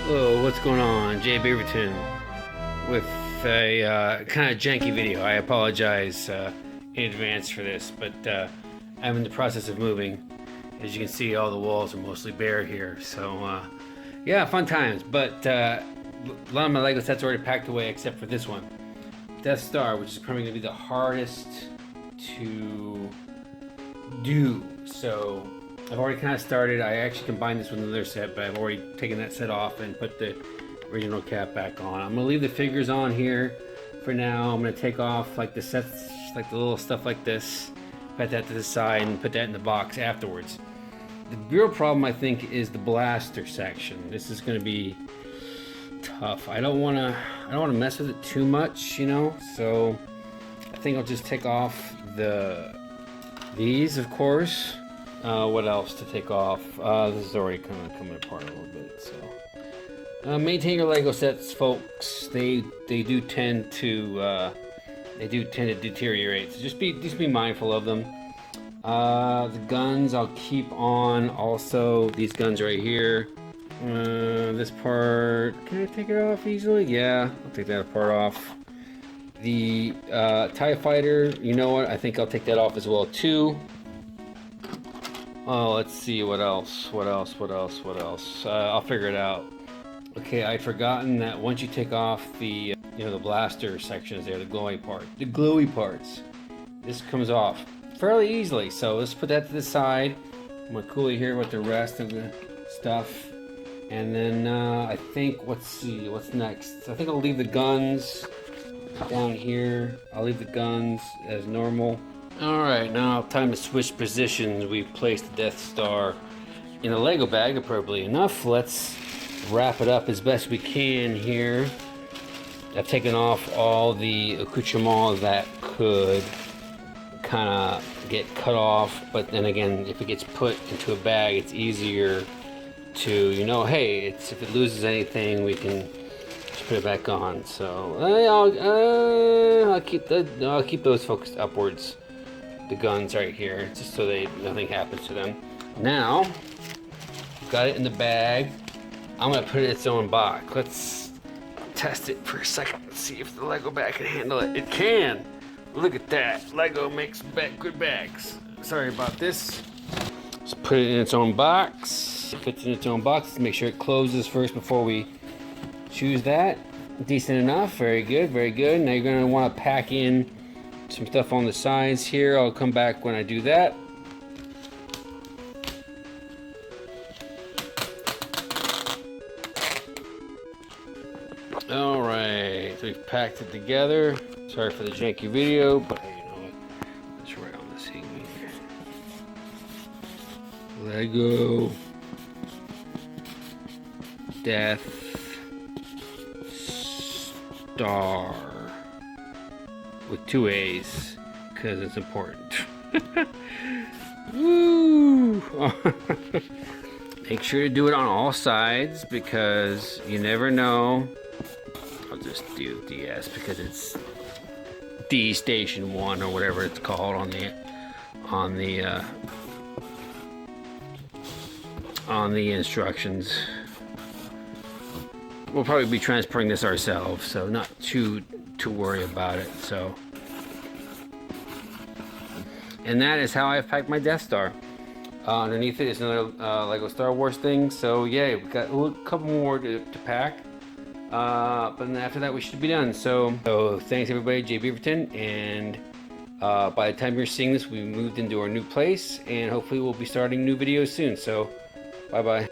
Oh, what's going on? Jay Beaverton with a kind of janky video. I apologize in advance for this, but I'm in the process of moving. As you can see, all the walls are mostly bare here. So, yeah, fun times. But a lot of my Lego sets are already packed away except for this one. Death Star, which is probably going to be the hardest to do. So I've already kind of started. I actually combined this with another set, but I've already taken that set off and put the original cap back on. I'm gonna leave the figures on here for now. I'm gonna take off like the sets, like the little stuff like this, put that to the side and put that in the box afterwards. The real problem, I think, is the blaster section. This is gonna be tough. I don't wanna mess with it too much, you know, so I think I'll just take off these, of course. What else to take off? This is already kind of coming apart a little bit. So, maintain your Lego sets, folks. They do tend to deteriorate. So just be mindful of them. The guns I'll keep on. Also, these guns right here. This part, can I take it off easily? Yeah, I'll take that part off. The TIE Fighter, you know what? I think I'll take that off as well too. Oh, let's see, what else? I'll figure it out. Okay, I'd forgotten that once you take off the, the blaster sections there, the glowy parts, this comes off fairly easily. So let's put that to the side. I'm gonna cool it here with the rest of the stuff. And then I think, let's see, what's next? I think I'll leave the guns down here. I'll leave the guns as normal. Alright, now time to switch positions. We've placed the Death Star in a Lego bag appropriately enough. Let's wrap it up as best we can here. I've taken off all the accoutrements that could kind of get cut off, but then again, if it gets put into a bag, it's easier to, hey, if it loses anything, we can just put it back on. So I'll keep those focused upwards. The guns right here, just so nothing happens to them. Now, got it in the bag. I'm gonna put it in its own box. Let's test it for a second and see if the Lego bag can handle it. It can! Look at that. Lego makes good bags. Sorry about this. Let's put it in its own box. It fits in its own box. Let's make sure it closes first before we choose that. Decent enough. Very good, very good. Now you're gonna wanna pack in some stuff on the sides here. I'll come back when I do that. Alright, so we've packed it together. Sorry for the janky video, but hey, you know what? Let's write on this thing here. Lego Death Star. With 2 A's, because it's important. Woo! Make sure to do it on all sides, because you never know. I'll just do DS because it's D Station 1 or whatever it's called on the instructions. We'll probably be transferring this ourselves, so not too worry about it. So, and that is how I've packed my Death Star. Underneath it is another Lego Star Wars thing. So yeah, we've got a couple more to pack, but then after that we should be done. So thanks everybody, Jay Beaverton, and by the time you're seeing this, we moved into our new place, and hopefully we'll be starting new videos soon. So bye bye.